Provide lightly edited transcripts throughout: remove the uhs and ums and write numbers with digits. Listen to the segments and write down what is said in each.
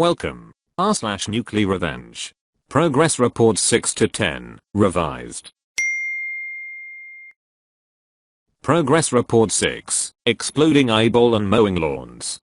Welcome. r/Nuclearrevenge. Progress Report 6 to 10, revised. Progress Report 6, Exploding Eyeball and Mowing Lawns.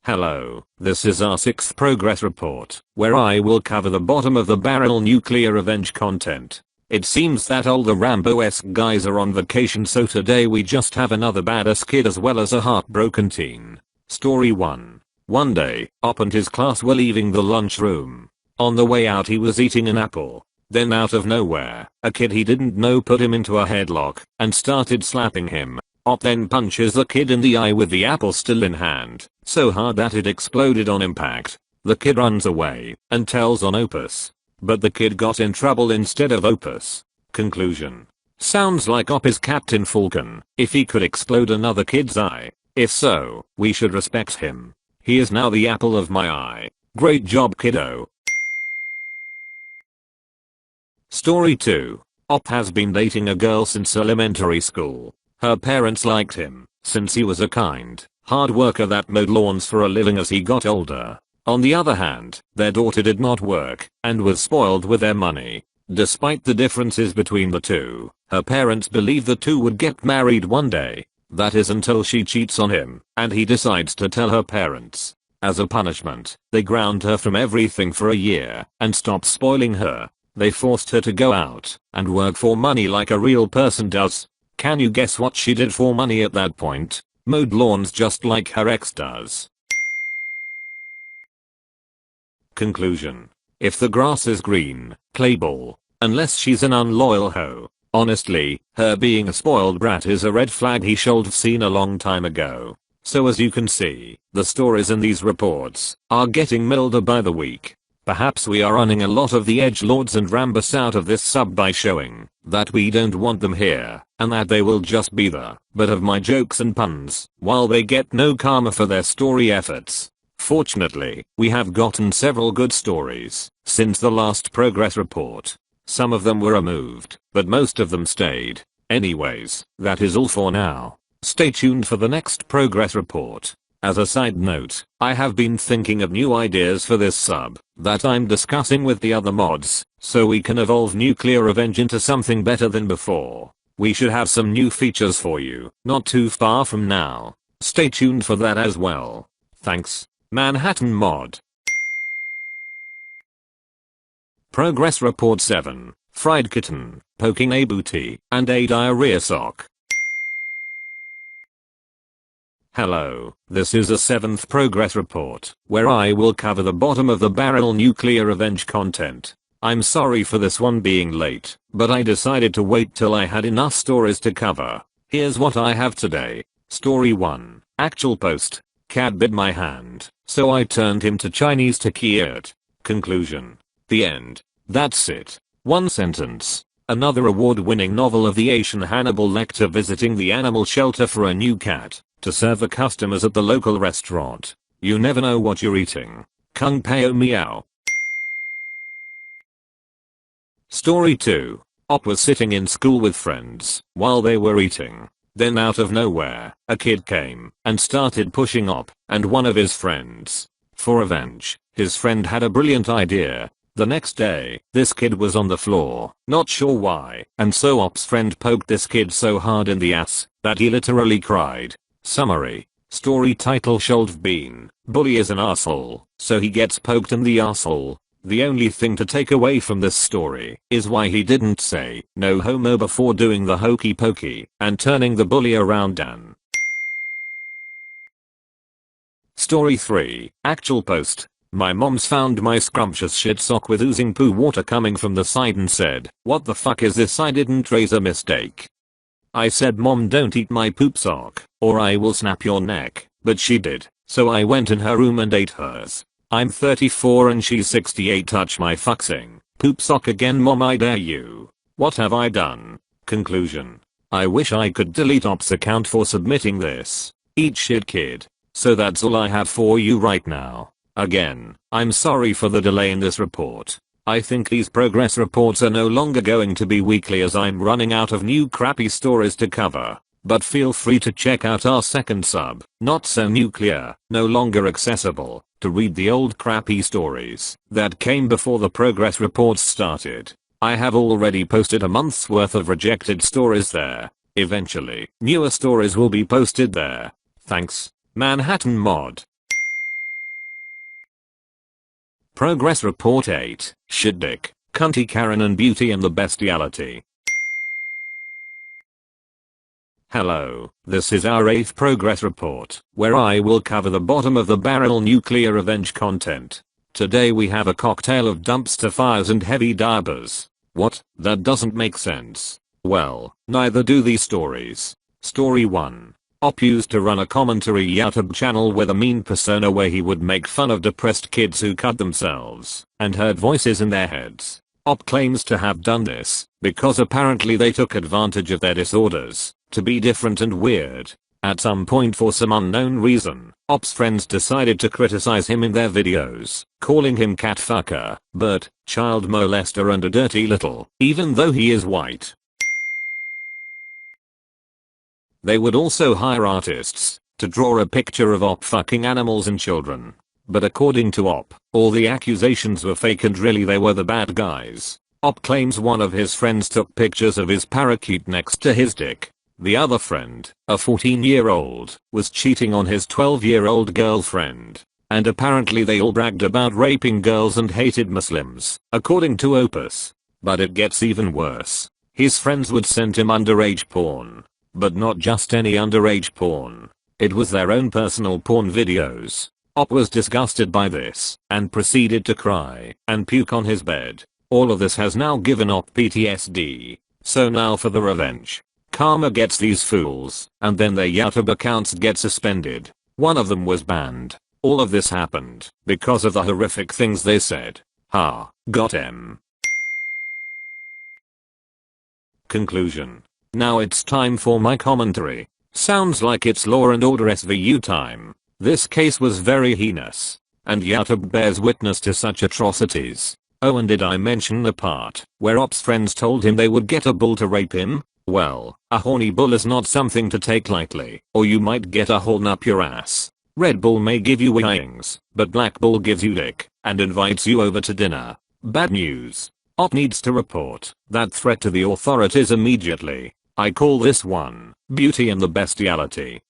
Hello, this is our 6th progress report, where I will cover the bottom of the barrel Nuclearrevenge content. It seems that all the Rambo-esque guys are on vacation, so today we just have another badass kid as well as a heartbroken teen. Story 1. One day, Op and his class were leaving the lunchroom. On the way out he was eating an apple. Then out of nowhere, a kid he didn't know put him into a headlock and started slapping him. Op then punches the kid in the eye with the apple still in hand, so hard that it exploded on impact. The kid runs away and tells on Opus. But the kid got in trouble instead of Opus. Conclusion. Sounds like Op is Captain Falcon if he could explode another kid's eye. If so, we should respect him. He is now the apple of my eye. Great job, kiddo. Story 2. Op has been dating a girl since elementary school. Her parents liked him since he was a kind, hard worker that mowed lawns for a living as he got older. On the other hand, their daughter did not work and was spoiled with their money. Despite the differences between the two, her parents believe the two would get married one day. That is until she cheats on him and he decides to tell her parents. As a punishment, they ground her from everything for a year and stopped spoiling her. They forced her to go out and work for money like a real person does. Can you guess what she did for money at that point? Mowed lawns just like her ex does. Conclusion. If the grass is green, play ball. Unless she's an unloyal hoe. Honestly, her being a spoiled brat is a red flag he should have seen a long time ago. So as you can see, the stories in these reports are getting milder by the week. Perhaps we are running a lot of the edgelords and Rambus out of this sub by showing that we don't want them here and that they will just be the butt of my jokes and puns while they get no karma for their story efforts. Fortunately, we have gotten several good stories since the last progress report. Some of them were removed, but most of them stayed. Anyways, that is all for now. Stay tuned for the next progress report. As a side note, I have been thinking of new ideas for this sub that I'm discussing with the other mods, so we can evolve Nuclearrevenge into something better than before. We should have some new features for you, not too far from now. Stay tuned for that as well. Thanks, Manhattan Mod. Progress Report 7, Fried Kitten, Poking a Booty, and a Diarrhea Sock. Hello, this is a 7th progress report, where I will cover the bottom of the barrel Nuclearrevenge content. I'm sorry for this one being late, but I decided to wait till I had enough stories to cover. Here's what I have today. Story 1, Actual Post. Cat bit my hand, so I turned him to Chinese to eat. Conclusion. The end. That's it. One sentence. Another award-winning novel of the Asian Hannibal Lecter visiting the animal shelter for a new cat to serve the customers at the local restaurant. You never know what you're eating. Kung Pao Meow. Story 2. Op was sitting in school with friends while they were eating. Then out of nowhere, a kid came and started pushing Op and one of his friends. For revenge, his friend had a brilliant idea. The next day, this kid was on the floor, not sure why, and so Op's friend poked this kid so hard in the ass that he literally cried. Summary. Story title should have been, Bully is an asshole, so he gets poked in the asshole. The only thing to take away from this story is why he didn't say no homo before doing the hokey pokey and turning the bully around Dan. Story 3, Actual Post. My mom's found my scrumptious shit sock with oozing poo water coming from the side and said, "What the fuck is this? I didn't raise a mistake." I said, "Mom, don't eat my poop sock or I will snap your neck," but she did, so I went in her room and ate hers. I'm 34 and she's 68. Touch my fucksing poop sock again, Mom, I dare you. What have I done? Conclusion. I wish I could delete Op's account for submitting this. Eat shit, kid. So that's all I have for you right now. Again, I'm sorry for the delay in this report. I think these progress reports are no longer going to be weekly as I'm running out of new crappy stories to cover. but feel free to check out our second sub, Not So Nuclear, no longer accessible, to read the old crappy stories that came before the progress reports started. I have already posted a month's worth of rejected stories there. Eventually, newer stories will be posted there. Thanks, Manhattan Mod. Progress Report 8, Shit Dick, Cunty Karen and Beauty and the Bestiality. Hello, this is our 8th progress report, where I will cover the bottom of the barrel Nuclearrevenge content. Today we have a cocktail of dumpster fires and heavy diapers. What? That doesn't make sense. Well, neither do these stories. Story 1. Op used to run a commentary YouTube channel with a mean persona where he would make fun of depressed kids who cut themselves and heard voices in their heads. Op claims to have done this because apparently they took advantage of their disorders to be different and weird. At some point for some unknown reason, Op's friends decided to criticize him in their videos, calling him cat fucker, Bert, child molester and a dirty little, even though he is white. They would also hire artists to draw a picture of Op fucking animals and children. But according to Op, all the accusations were fake and really they were the bad guys. Op claims one of his friends took pictures of his parakeet next to his dick. The other friend, a 14-year-old, was cheating on his 12-year-old girlfriend. And apparently they all bragged about raping girls and hated Muslims, according to Opus. But it gets even worse. His friends would send him underage porn. But not just any underage porn. It was their own personal porn videos. Op was disgusted by this and proceeded to cry and puke on his bed. All of this has now given Op PTSD. So now for the revenge. Karma gets these fools, and then their YouTube accounts get suspended. One of them was banned. All of this happened because of the horrific things they said. Ha, got em. Conclusion. Now it's time for my commentary. Sounds like it's Law and Order SVU time. This case was very heinous, and YouTube bears witness to such atrocities. Oh, and did I mention the part where Op's friends told him they would get a bull to rape him? Well, a horny bull is not something to take lightly, or you might get a horn up your ass. Red Bull may give you wings, but Black Bull gives you dick and invites you over to dinner. Bad news. Op needs to report that threat to the authorities immediately. I call this one, Beauty and the Bestiality.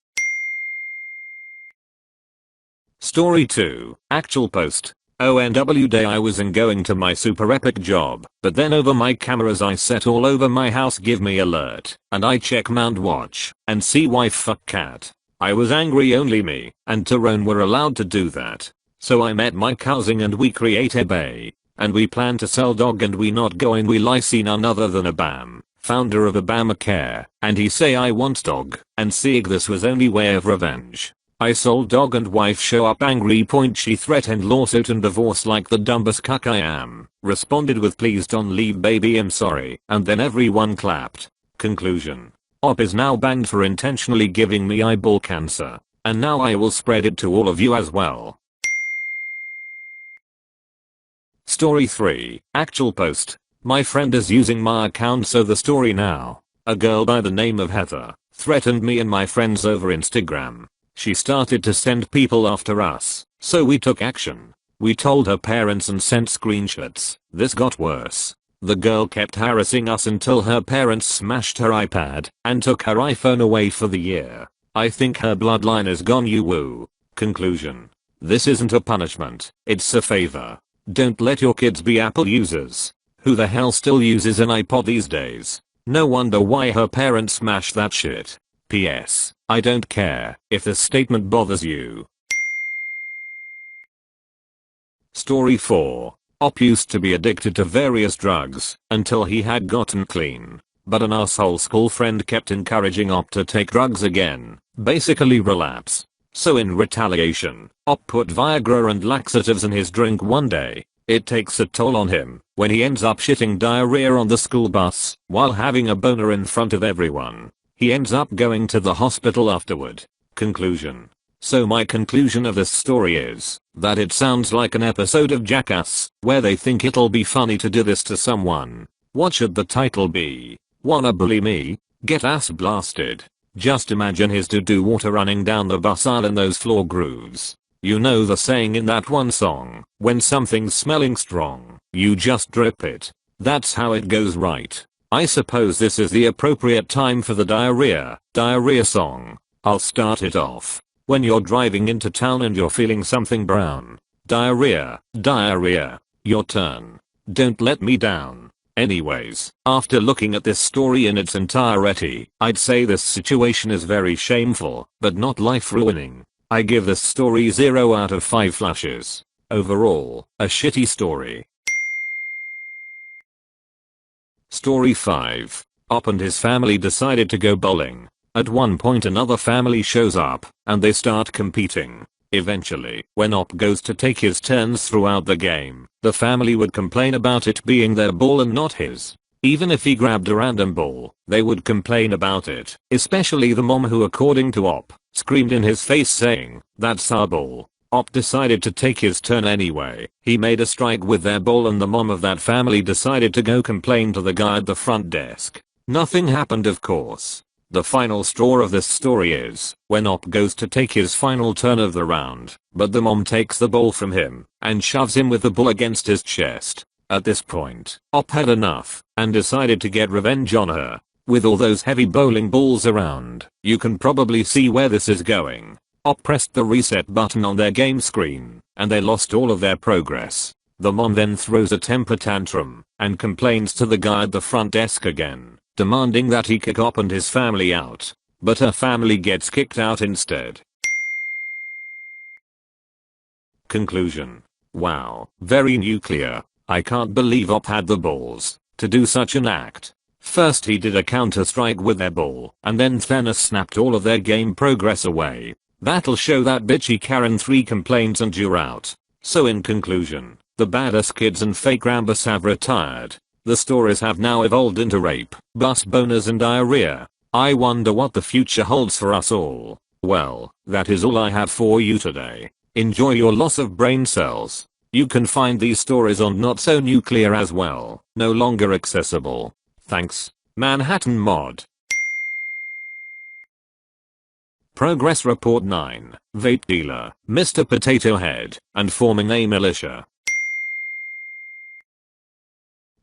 Story 2, Actual Post. ONW day I was going to my super epic job, but then over my cameras I set all over my house give me alert, and I check Mount Watch, and see wife fuck cat. I was angry only me and Tyrone were allowed to do that. So I met my cousin and we create a bay, and we plan to sell dog and we not go and we lie see none other than Abam, founder of Obamacare, and he say I want dog, and seeing this was only way of revenge. I sold dog and wife show up angry point she threatened lawsuit and divorce like the dumbest cuck I am. Responded with please don't leave baby I'm sorry and then everyone clapped. Conclusion. Op is now banned for intentionally giving me eyeball cancer. And now I will spread it to all of you as well. Story 3. Actual Post. My friend is using my account so the story now. A girl by the name of Heather threatened me and my friends over Instagram. She started to send people after us, so we took action. We told her parents and sent screenshots. This got worse. The girl kept harassing us until her parents smashed her iPad and took her iPhone away for the year. I think her bloodline is gone you woo. Conclusion. This isn't a punishment, it's a favor. Don't let your kids be Apple users. Who the hell still uses an iPod these days? No wonder why her parents smashed that shit. P.S. I don't care if this statement bothers you. Story 4. Op used to be addicted to various drugs until he had gotten clean. But an asshole school friend kept encouraging Op to take drugs again, basically relapse. So in retaliation, Op put Viagra and laxatives in his drink one day. It takes a toll on him when he ends up shitting diarrhea on the school bus while having a boner in front of everyone. He ends up going to the hospital afterward. Conclusion. So my conclusion of this story is that it sounds like an episode of Jackass where they think it'll be funny to do this to someone. What should the title be? Wanna bully me? Get ass blasted. Just imagine his doo-doo water running down the bus aisle in those floor grooves. You know the saying in that one song, when something's smelling strong, you just drip it. That's how it goes, right? I suppose this is the appropriate time for the diarrhea song. I'll start it off. When you're driving into town and you're feeling something brown. Diarrhea, your turn. Don't let me down. Anyways, after looking at this story in its entirety, I'd say this situation is very shameful, but not life-ruining. I give this story 0 out of 5 flushes. Overall, a shitty story. Story 5. Op and his family decided to go bowling. At one point another family shows up, and they start competing. Eventually, when Op goes to take his turns throughout the game, the family would complain about it being their ball and not his. Even if he grabbed a random ball, they would complain about it, especially the mom who, according to Op, screamed in his face saying, "That's our ball." Op decided to take his turn anyway. He made a strike with their ball and the mom of that family decided to go complain to the guy at the front desk. Nothing happened, of course. The final straw of this story is when Op goes to take his final turn of the round, but the mom takes the ball from him and shoves him with the ball against his chest. At this point, Op had enough and decided to get revenge on her. With all those heavy bowling balls around, you can probably see where this is going. Op pressed the reset button on their game screen, and they lost all of their progress. The mom then throws a temper tantrum and complains to the guy at the front desk again, demanding that he kick Op and his family out. But her family gets kicked out instead. Conclusion. Wow, very nuclear. I can't believe Op had the balls to do such an act. First he did a counter strike with their ball, and then Thanos snapped all of their game progress away. That'll show that bitchy Karen 3 complaints and you're out. So in conclusion, the badass kids and fake Rambus have retired. The stories have now evolved into rape, bus boners and diarrhea. I wonder what the future holds for us all. Well, that is all I have for you today. Enjoy your loss of brain cells. You can find these stories on Not So Nuclear as well, no longer accessible. Thanks, Manhattan Mod. Progress Report 9, Vape Dealer, Mr. Potato Head, and forming a militia.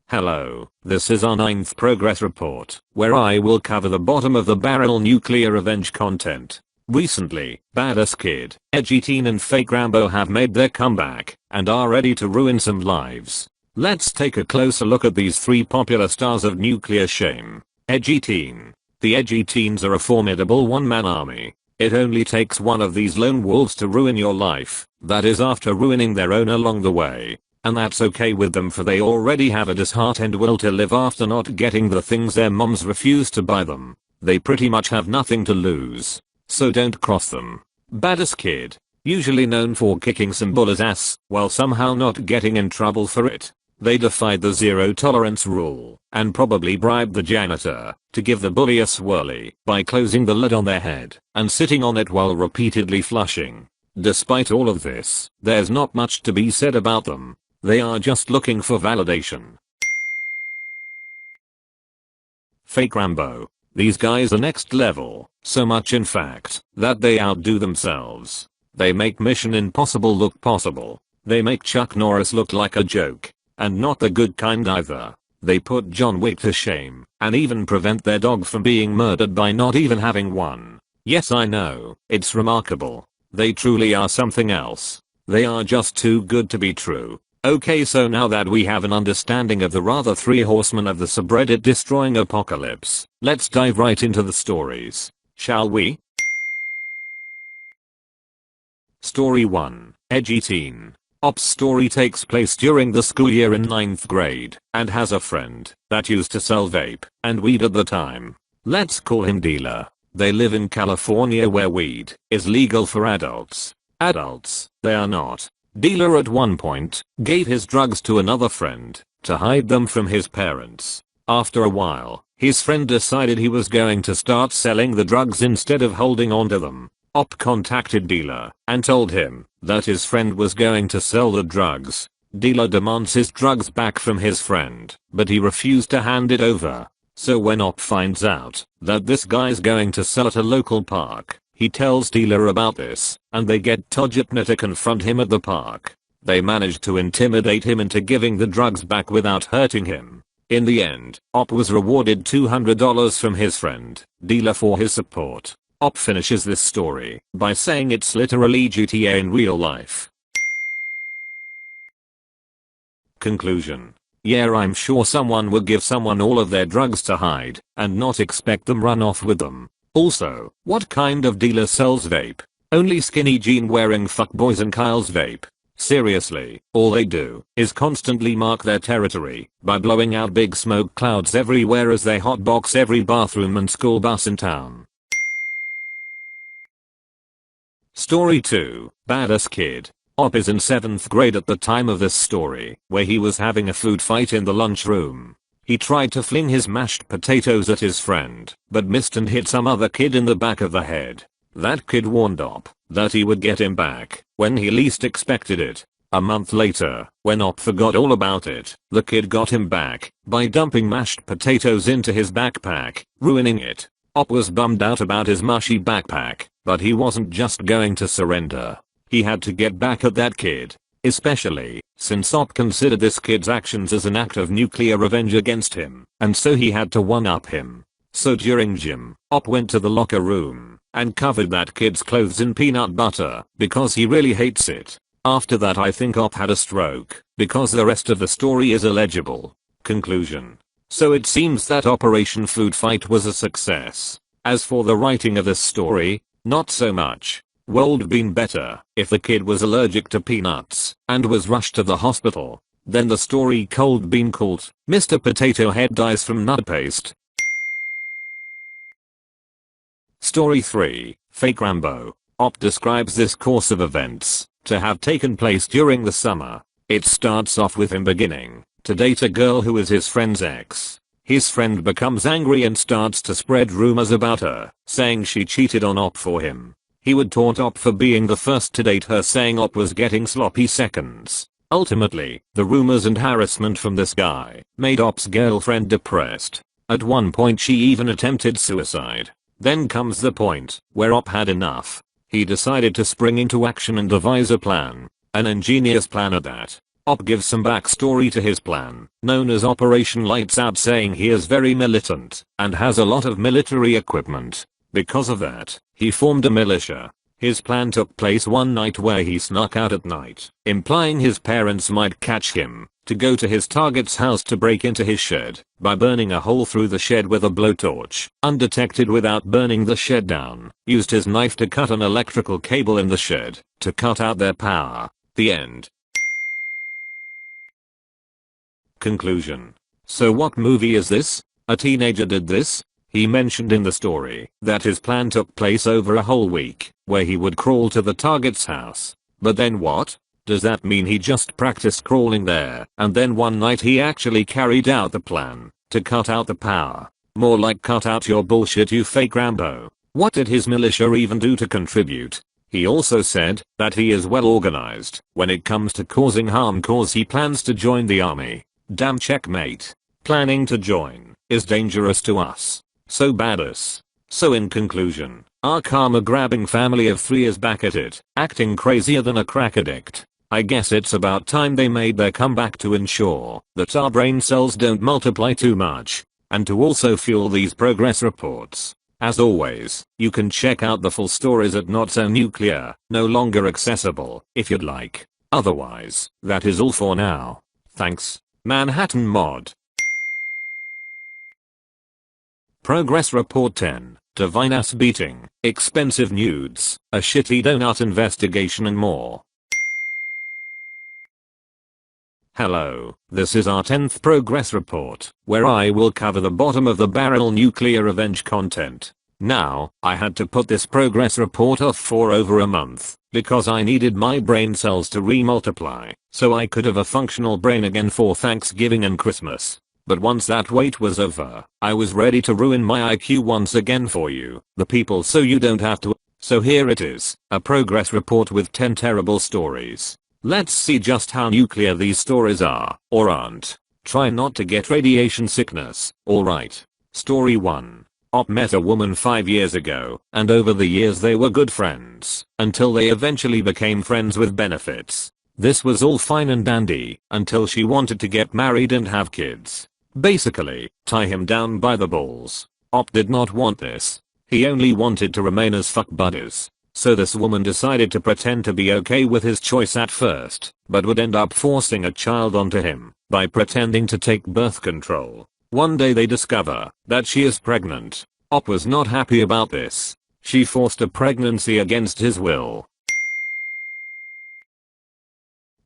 Hello, this is our 9th progress report, where I will cover the bottom of the barrel Nuclearrevenge content. Recently, Badass Kid, Edgy Teen and Fake Rambo have made their comeback, and are ready to ruin some lives. Let's take a closer look at these 3 popular stars of nuclear shame. Edgy Teen. The Edgy Teens are a formidable one-man army. It only takes one of these lone wolves to ruin your life, that is after ruining their own along the way. And that's okay with them, for they already have a disheartened will to live after not getting the things their moms refuse to buy them. They pretty much have nothing to lose. So don't cross them. Badass Kid. Usually known for kicking some bullies' ass, while somehow not getting in trouble for it. They defied the zero tolerance rule, and probably bribed the janitor to give the bully a swirly by closing the lid on their head and sitting on it while repeatedly flushing. Despite all of this, there's not much to be said about them. They are just looking for validation. Fake Rambo. These guys are next level, so much in fact, that they outdo themselves. They make Mission Impossible look possible. They make Chuck Norris look like a joke. And not the good kind either. They put John Wick to shame, and even prevent their dog from being murdered by not even having one. Yes, I know, it's remarkable. They truly are something else. They are just too good to be true. Okay, so now that we have an understanding of the rather 3 horsemen of the subreddit destroying apocalypse, let's dive right into the stories. Shall we? Story 1, Edgy Teen. Op's story takes place during the school year in 9th grade, and has a friend that used to sell vape and weed at the time. Let's call him Dealer. They live in California, where weed is legal for adults. Adults, they are not. Dealer at one point gave his drugs to another friend to hide them from his parents. After a while, his friend decided he was going to start selling the drugs instead of holding on to them. Op contacted Dealer and told him that his friend was going to sell the drugs. Dealer demands his drugs back from his friend, but he refused to hand it over. So when Op finds out that this guy's going to sell at a local park, he tells dealer about this, and they get Tojipna to confront him at the park. They manage to intimidate him into giving the drugs back without hurting him. In the end, Op was rewarded $200 from his friend, dealer, for his support. Op finishes this story by saying it's literally GTA in real life. Conclusion. Yeah, I'm sure someone would give someone all of their drugs to hide and not expect them run off with them. Also, what kind of dealer sells vape? Only skinny jean wearing fuckboys and Kyle's vape. Seriously, all they do is constantly mark their territory by blowing out big smoke clouds everywhere as they hotbox every bathroom and school bus in town. Story 2, Badass Kid. Op is in 7th grade at the time of this story, where he was having a food fight in the lunchroom. He tried to fling his mashed potatoes at his friend, but missed and hit some other kid in the back of the head. That kid warned Op that he would get him back when he least expected it. A month later, when Op forgot all about it, the kid got him back by dumping mashed potatoes into his backpack, ruining it. Op was bummed out about his mushy backpack, but he wasn't just going to surrender. He had to get back at that kid, especially since Op considered this kid's actions as an act of nuclear revenge against him, and so he had to one-up him. So during gym, Op went to the locker room and covered that kid's clothes in peanut butter because he really hates it. After that, I think Op had a stroke because the rest of the story is illegible. Conclusion. So it seems that Operation Food Fight was a success. As for the writing of this story, not so much. Would been better if the kid was allergic to peanuts and was rushed to the hospital. Then the story cold been called Mr. Potato Head Dies from Nut Paste. Story 3, Fake Rambo. Op describes this course of events to have taken place during the summer. It starts off with him beginning to date a girl who is his friend's ex. His friend becomes angry and starts to spread rumors about her, saying she cheated on Op for him. He would taunt Op for being the first to date her, saying Op was getting sloppy seconds. Ultimately, the rumors and harassment from this guy made Op's girlfriend depressed. At one point she even attempted suicide. Then comes the point where Op had enough. He decided to spring into action and devise a plan. An ingenious plan at that. Op gives some backstory to his plan, known as Operation Lights Out, saying he is very militant and has a lot of military equipment. Because of that, he formed a militia. His plan took place one night where he snuck out at night, implying his parents might catch him, to go to his target's house to break into his shed by burning a hole through the shed with a blowtorch. Undetected without burning the shed down, used his knife to cut an electrical cable in the shed to cut out their power. The end. Conclusion. So what movie is this? A teenager did this? He mentioned in the story that his plan took place over a whole week, where he would crawl to the target's house. But then what? Does that mean he just practiced crawling there, and then one night he actually carried out the plan to cut out the power? More like cut out your bullshit, you fake Rambo. What did his militia even do to contribute? He also said that he is well organized when it comes to causing harm, cause he plans to join the army. Damn, checkmate. Planning to join is dangerous to us. So badass. So in conclusion, our karma-grabbing family of 3 is back at it, acting crazier than a crack addict. I guess it's about time they made their comeback to ensure that our brain cells don't multiply too much, and to also fuel these progress reports. As always, you can check out the full stories at Not So Nuclear, no longer accessible, if you'd like. Otherwise, that is all for now. Thanks. Manhattan Mod. Progress Report 10, Divine Ass Beating, Expensive Nudes, a Shitty Donut Investigation and more. Hello, this is our 10th Progress Report, where I will cover the bottom of the barrel Nuclearrevenge content. Now, I had to put this Progress Report off for over a month, because I needed my brain cells to remultiply, so I could have a functional brain again for Thanksgiving and Christmas. But once that wait was over, I was ready to ruin my IQ once again for you, the people, so you don't have to. So here it is, a progress report with 10 terrible stories. Let's see just how nuclear these stories are, or aren't. Try not to get radiation sickness, alright? Story 1. Op met a woman 5 years ago, and over the years they were good friends, until they eventually became friends with benefits. This was all fine and dandy, until she wanted to get married and have kids. Basically, tie him down by the balls. Op did not want this. He only wanted to remain as fuck buddies. So this woman decided to pretend to be okay with his choice at first, but would end up forcing a child onto him by pretending to take birth control. One day they discover that she is pregnant. Op was not happy about this. She forced a pregnancy against his will.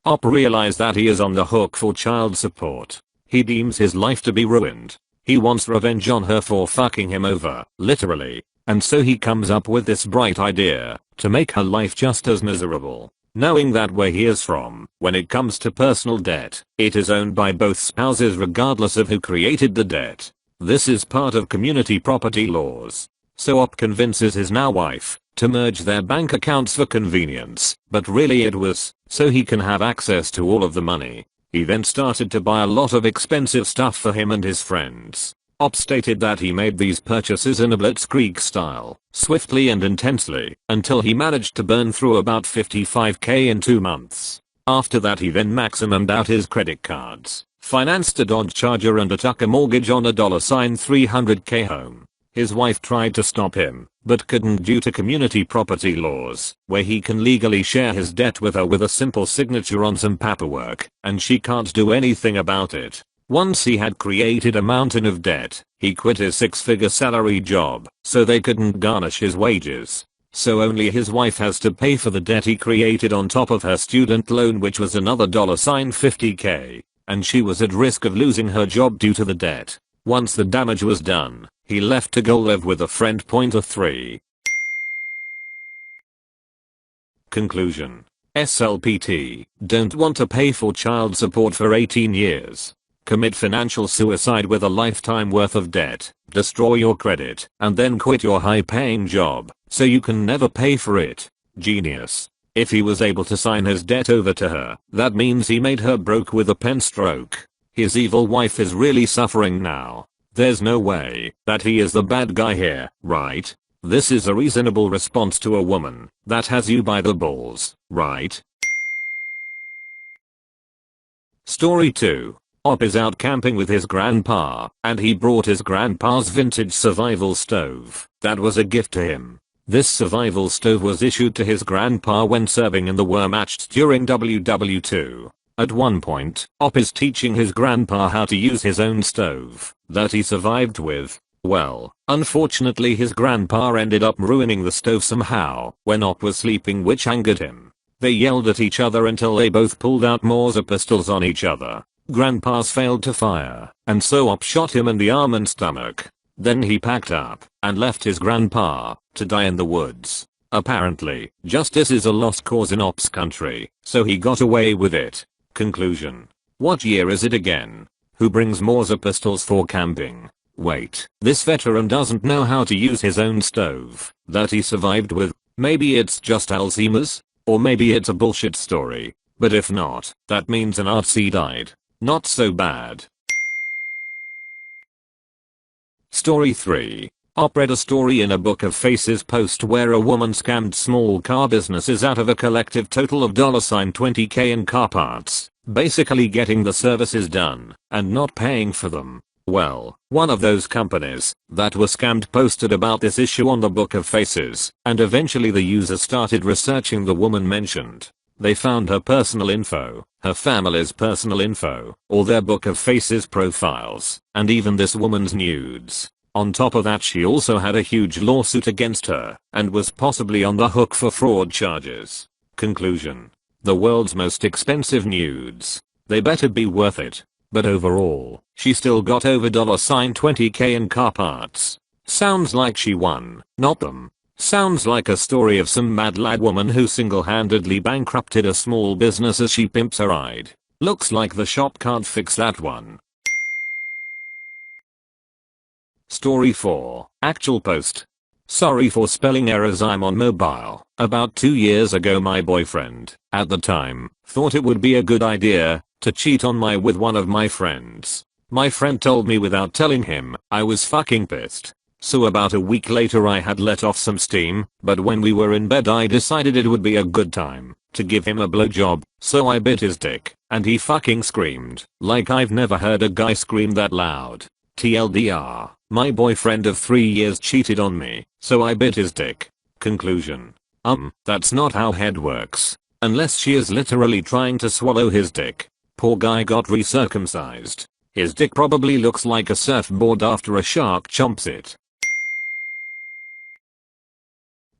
Op realized that he is on the hook for child support. He deems his life to be ruined. He wants revenge on her for fucking him over, literally. And so he comes up with this bright idea to make her life just as miserable. Knowing that where he is from, when it comes to personal debt, it is owned by both spouses regardless of who created the debt. This is part of community property laws. So Op convinces his now wife to merge their bank accounts for convenience, but really it was so he can have access to all of the money. He then started to buy a lot of expensive stuff for him and his friends. Op stated that he made these purchases in a blitzkrieg style, swiftly and intensely, until he managed to burn through about $55K in 2 months. After that he then maximumed out his credit cards, financed a Dodge Charger and a Tucker mortgage on a $300K home. His wife tried to stop him, but couldn't due to community property laws, where he can legally share his debt with her with a simple signature on some paperwork, and she can't do anything about it. Once he had created a mountain of debt, he quit his 6-figure salary job, so they couldn't garnish his wages. So only his wife has to pay for the debt he created on top of her student loan, which was another $50K, and she was at risk of losing her job due to the debt. Once the damage was done, he left to go live with a friend. 3. Conclusion. SLPT, don't want to pay for child support for 18 years. Commit financial suicide with a lifetime worth of debt, destroy your credit, and then quit your high-paying job, so you can never pay for it. Genius. If he was able to sign his debt over to her, that means he made her broke with a pen stroke. His evil wife is really suffering now. There's no way that he is the bad guy here, right? This is a reasonable response to a woman that has you by the balls, right? Story 2. Op is out camping with his grandpa, and he brought his grandpa's vintage survival stove that was a gift to him. This survival stove was issued to his grandpa when serving in the war matched during WW2. At one point, Op is teaching his grandpa how to use his own stove that he survived with. Well, unfortunately his grandpa ended up ruining the stove somehow when Op was sleeping, which angered him. They yelled at each other until they both pulled out Mauser pistols on each other. Grandpa's failed to fire, and so Op shot him in the arm and stomach. Then he packed up and left his grandpa to die in the woods. Apparently, justice is a lost cause in Op's country, so he got away with it. Conclusion. What year is it again? Who brings Mauser pistols for camping? Wait, this veteran doesn't know how to use his own stove that he survived with. Maybe it's just Alzheimer's? Or maybe it's a bullshit story. But if not, that means an RC died. Not so bad. Story 3. Op read a story in a Book of Faces post where a woman scammed small car businesses out of a collective total of $20K in car parts, basically getting the services done and not paying for them. Well, one of those companies that were scammed posted about this issue on the Book of Faces, and eventually the user started researching the woman mentioned. They found her personal info, her family's personal info, all their Book of Faces profiles, and even this woman's nudes. On top of that, she also had a huge lawsuit against her, and was possibly on the hook for fraud charges. Conclusion. The world's most expensive nudes. They better be worth it. But overall, she still got over $20K in car parts. Sounds like she won, not them. Sounds like a story of some mad lad woman who single-handedly bankrupted a small business as she pimps her ride. Looks like the shop can't fix that one. Story 4. Actual post. Sorry for spelling errors, I'm on mobile. About 2 years ago my boyfriend, at the time, thought it would be a good idea to cheat on me with one of my friends. My friend told me without telling him. I was fucking pissed. So about a week later I had let off some steam, but when we were in bed I decided it would be a good time to give him a blowjob, so I bit his dick, and he fucking screamed. Like I've never heard a guy scream that loud. TLDR, my boyfriend of 3 years cheated on me, so I bit his dick. Conclusion. That's not how head works. Unless she is literally trying to swallow his dick. Poor guy got recircumcised. His dick probably looks like a surfboard after a shark chomps it.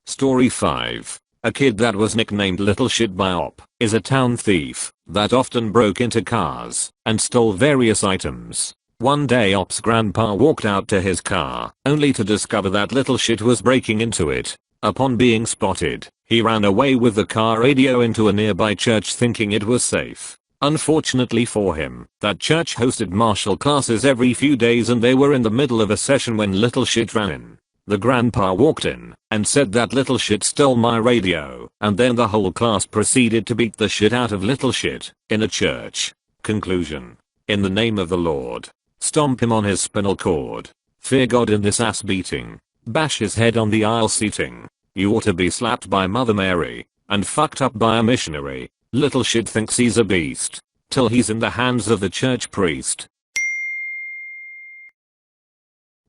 Story 5. A kid that was nicknamed Little Shit by Op is a town thief that often broke into cars and stole various items. One day Op's grandpa walked out to his car only to discover that Little Shit was breaking into it. Upon being spotted, he ran away with the car radio into a nearby church thinking it was safe. Unfortunately for him, that church hosted martial classes every few days and they were in the middle of a session when Little Shit ran in. The grandpa walked in and said that Little Shit stole my radio, and then the whole class proceeded to beat the shit out of Little Shit in a church. Conclusion. In the name of the Lord. Stomp him on his spinal cord. Fear God in this ass beating. Bash his head on the aisle seating. You ought to be slapped by Mother Mary and fucked up by a missionary. Little Shit thinks he's a beast till he's in the hands of the church priest.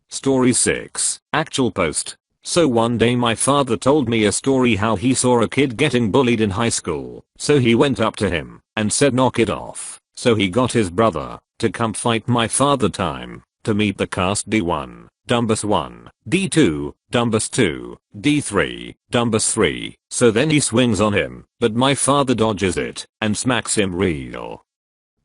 Story 6. Actual post. So one day my father told me a story how he saw a kid getting bullied in high school, so he went up to him and said knock it off. So he got his brother to come fight my father. Time to meet the cast. D1, Dumbus 1, D2, Dumbus 2, D3, Dumbus 3. So then he swings on him, but my father dodges it and smacks him real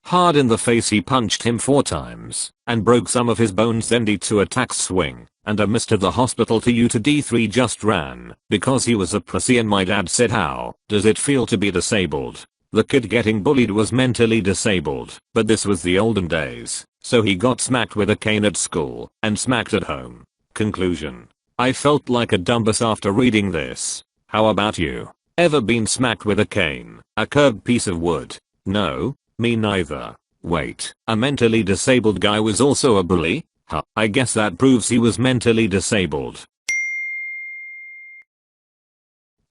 hard in the face. He punched him 4 times and broke some of his bones. Then D2 attacks swing and a miss to the hospital. To you to D3 just ran because he was a pussy, and my dad said how does it feel to be disabled? The kid getting bullied was mentally disabled, but this was the olden days, so he got smacked with a cane at school and smacked at home. Conclusion. I felt like a dumbus after reading this. How about you? Ever been smacked with a cane? A curved piece of wood? No? Me neither. Wait, a mentally disabled guy was also a bully? Huh, I guess that proves he was mentally disabled.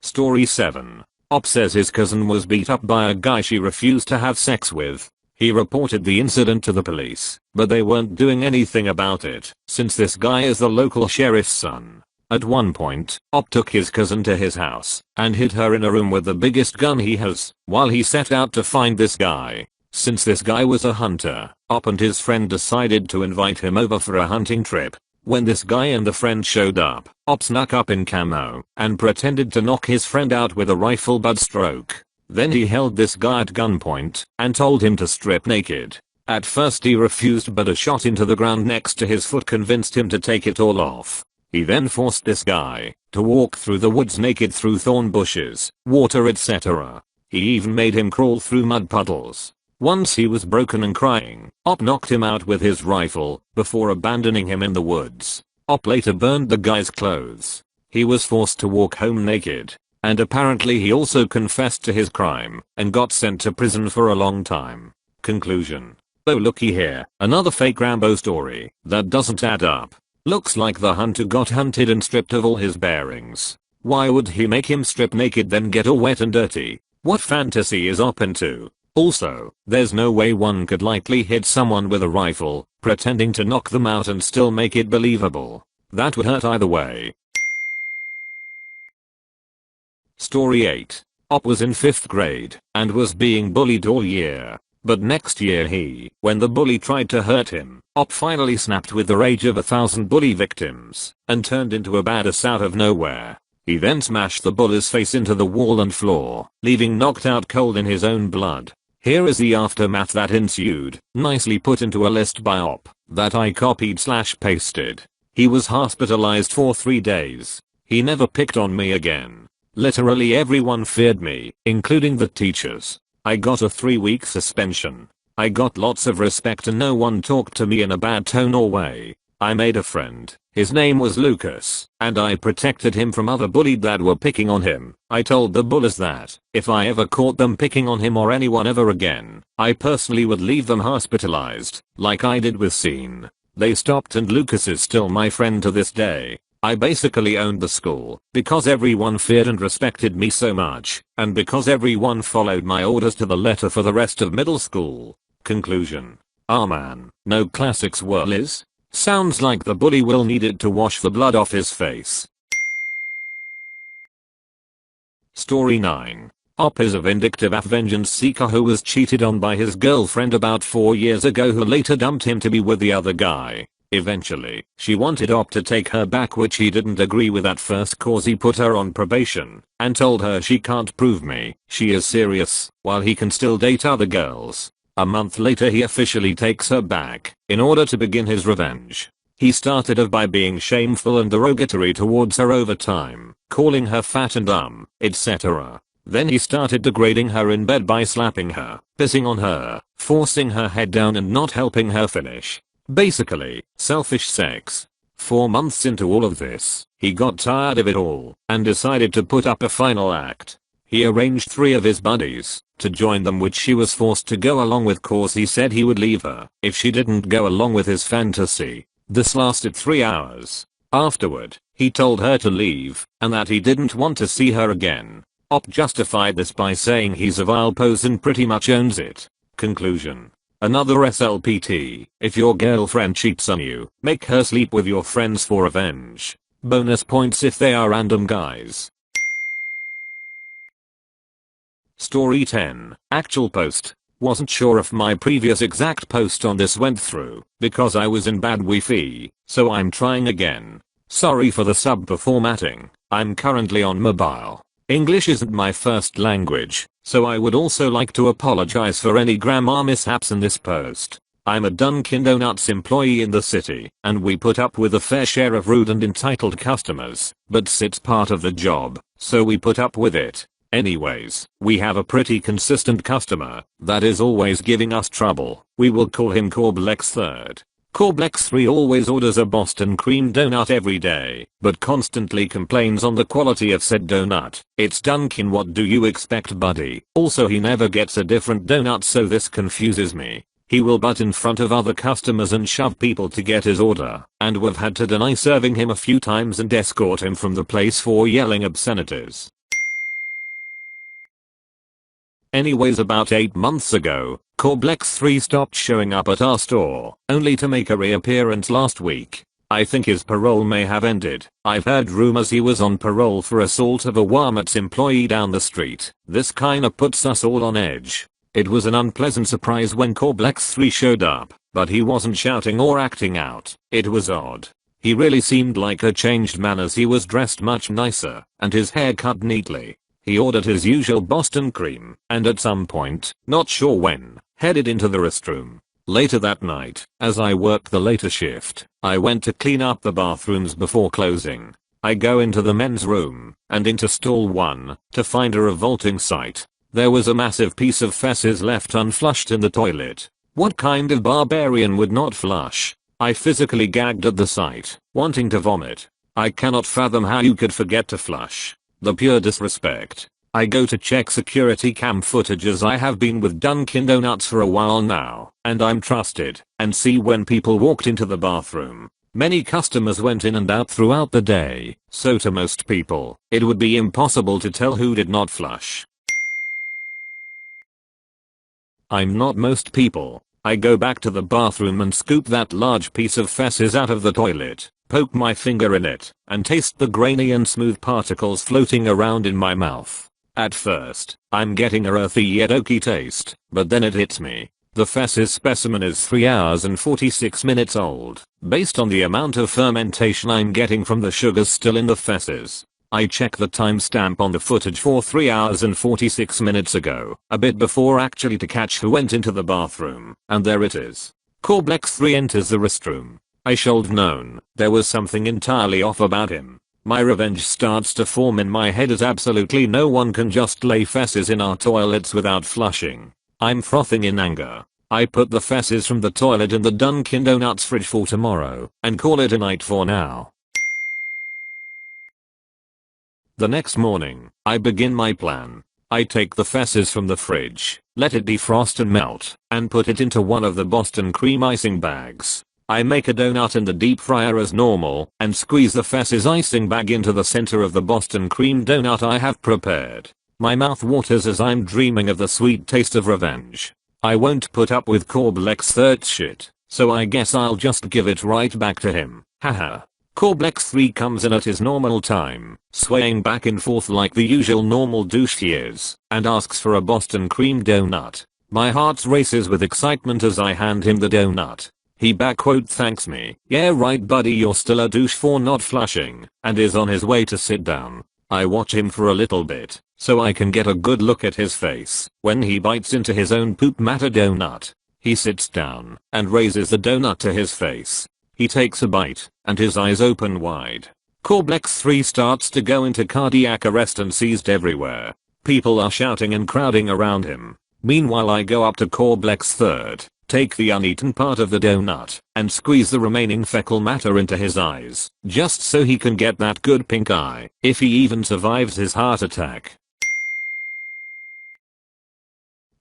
Story 7. Op says his cousin was beat up by a guy she refused to have sex with. He reported the incident to the police, but they weren't doing anything about it since this guy is the local sheriff's son. At one point, Op took his cousin to his house and hid her in a room with the biggest gun he has while he set out to find this guy. Since this guy was a hunter, Op and his friend decided to invite him over for a hunting trip. When this guy and the friend showed up, Op snuck up in camo and pretended to knock his friend out with a rifle butt stroke. Then he held this guy at gunpoint and told him to strip naked. At first he refused, but a shot into the ground next to his foot convinced him to take it all off. He then forced this guy to walk through the woods naked through thorn bushes, water, etc. He even made him crawl through mud puddles. Once he was broken and crying, Op knocked him out with his rifle before abandoning him in the woods. Op later burned the guy's clothes. He was forced to walk home naked, and apparently he also confessed to his crime and got sent to prison for a long time. Conclusion. Oh looky here, another fake Rambo story that doesn't add up. Looks like the hunter got hunted and stripped of all his bearings. Why would he make him strip naked then get all wet and dirty? What fantasy is Op into? Also, there's no way one could likely hit someone with a rifle, pretending to knock them out and still make it believable. That would hurt either way. Story 8. Op was in 5th grade and was being bullied all year. But next year when the bully tried to hurt him, Op finally snapped with the rage of 1,000 bully victims and turned into a badass out of nowhere. He then smashed the bully's face into the wall and floor, leaving knocked out cold in his own blood. Here is the aftermath that ensued, nicely put into a list by Op that I copied/pasted. He was hospitalized for 3 days. He never picked on me again. Literally everyone feared me, including the teachers. I got a 3-week suspension. I got lots of respect and no one talked to me in a bad tone or way. I made a friend. His name was Lucas, and I protected him from other bullies that were picking on him. I told the bullies that if I ever caught them picking on him or anyone ever again, I personally would leave them hospitalized, like I did with Scene. They stopped, and Lucas is still my friend to this day. I basically owned the school because everyone feared and respected me so much, and because everyone followed my orders to the letter for the rest of middle school. Conclusion. Ah man, no classics were Liz? Sounds like the bully will needed to wash the blood off his face. Story 9. Op is a vindictive vengeance seeker who was cheated on by his girlfriend about 4 years ago, who later dumped him to be with the other guy. Eventually, she wanted Op to take her back, which he didn't agree with at first cause he put her on probation and told her she can't prove me she is serious while he can still date other girls. A month later he officially takes her back in order to begin his revenge. He started off by being shameful and derogatory towards her over time, calling her fat and dumb, etc. Then he started degrading her in bed by slapping her, pissing on her, forcing her head down and not helping her finish. Basically, selfish sex. 4 months into all of this, he got tired of it all and decided to put up a final act. He arranged 3 of his buddies to join them, which she was forced to go along with cause he said he would leave her if she didn't go along with his fantasy. This lasted 3 hours. Afterward, he told her to leave and that he didn't want to see her again. Op justified this by saying he's a vile pose and pretty much owns it. Conclusion. Another SLPT. If your girlfriend cheats on you, make her sleep with your friends for revenge. Bonus points if they are random guys. Story 10. Actual post. Wasn't sure if my previous exact post on this went through because I was in bad Wi-Fi, so I'm trying again. Sorry for the sub-formatting. I'm currently on mobile. English isn't my first language, so I would also like to apologize for any grammar mishaps in this post. I'm a Dunkin' Donuts employee in the city, and we put up with a fair share of rude and entitled customers, but it's part of the job, so we put up with it. Anyways, we have a pretty consistent customer that is always giving us trouble. We will call him Corblex3. Corblex3 always orders a Boston cream donut every day, but constantly complains on the quality of said donut. It's Dunkin', what do you expect, buddy? Also, he never gets a different donut, so this confuses me. He will butt in front of other customers and shove people to get his order, and we've had to deny serving him a few times and escort him from the place for yelling obscenities. Anyways, about 8 months ago, Corblex3 stopped showing up at our store, only to make a reappearance last week. I think his parole may have ended. I've heard rumors he was on parole for assault of a Walmart's employee down the street. This kinda puts us all on edge. It was an unpleasant surprise when Corblex3 showed up, but he wasn't shouting or acting out. It was odd. He really seemed like a changed man, as he was dressed much nicer, and his hair cut neatly. He ordered his usual Boston cream, and at some point, not sure when, headed into the restroom. Later that night, as I worked the later shift, I went to clean up the bathrooms before closing. I go into the men's room, and into stall 1, to find a revolting sight. There was a massive piece of feces left unflushed in the toilet. What kind of barbarian would not flush? I physically gagged at the sight, wanting to vomit. I cannot fathom how you could forget to flush. The pure disrespect. I go to check security cam footage, as I have been with Dunkin' Donuts for a while now, and I'm trusted, and see when people walked into the bathroom. Many customers went in and out throughout the day, so to most people, it would be impossible to tell who did not flush. I'm not most people. I go back to the bathroom and scoop that large piece of feces out of the toilet, poke my finger in it, and taste the grainy and smooth particles floating around in my mouth. At first, I'm getting a earthy yet oaky taste, but then it hits me. The feces specimen is 3 hours and 46 minutes old, based on the amount of fermentation I'm getting from the sugars still in the feces. I check the timestamp on the footage for 3 hours and 46 minutes ago, a bit before actually, to catch who went into the bathroom, and there it is. Corblex3 enters the restroom. I should have known there was something entirely off about him. My revenge starts to form in my head, as absolutely no one can just lay feces in our toilets without flushing. I'm frothing in anger. I put the fesses from the toilet in the Dunkin' Donuts fridge for tomorrow and call it a night for now. The next morning, I begin my plan. I take the fesses from the fridge, let it defrost and melt, and put it into one of the Boston cream icing bags. I make a donut in the deep fryer as normal and squeeze the fesses icing bag into the center of the Boston cream donut I have prepared. My mouth waters as I'm dreaming of the sweet taste of revenge. I won't put up with Corblex third shit, so I guess I'll just give it right back to him. Haha. Corblex 3 comes in at his normal time, swaying back and forth like the usual normal douche he is, and asks for a Boston cream donut. My heart races with excitement as I hand him the donut. He thanks me, "Yeah right buddy, you're still a douche for not flushing," and is on his way to sit down. I watch him for a little bit, so I can get a good look at his face when he bites into his own poop matter donut. He sits down and raises the donut to his face. He takes a bite, and his eyes open wide. Corblex 3 starts to go into cardiac arrest and seized everywhere. People are shouting and crowding around him. Meanwhile I go up to Corblex 3rd, take the uneaten part of the donut, and squeeze the remaining fecal matter into his eyes, just so he can get that good pink eye, if he even survives his heart attack.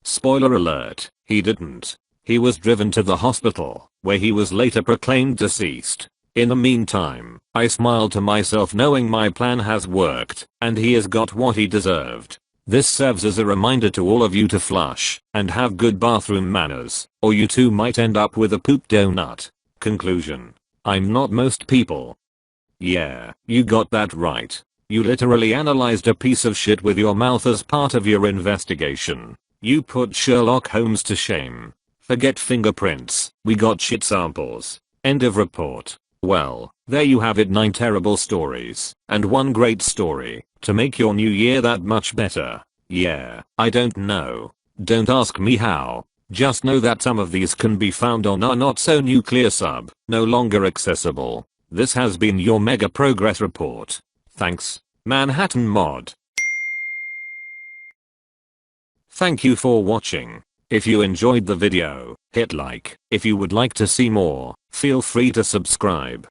Spoiler alert, he didn't. He was driven to the hospital, where he was later proclaimed deceased. In the meantime, I smile to myself knowing my plan has worked, and he has got what he deserved. This serves as a reminder to all of you to flush, and have good bathroom manners, or you too might end up with a poop donut. Conclusion. I'm not most people. Yeah, you got that right. You literally analyzed a piece of shit with your mouth as part of your investigation. You put Sherlock Holmes to shame. Forget fingerprints, we got shit samples. End of report. Well, there you have it, 9 terrible stories, and 1 great story, to make your new year that much better. Yeah, I don't know. Don't ask me how. Just know that some of these can be found on our not so nuclear sub, no longer accessible. This has been your Mega Progress Report. Thanks, Manhattan Mod. Thank you for watching. If you enjoyed the video, hit like. If you would like to see more, feel free to subscribe.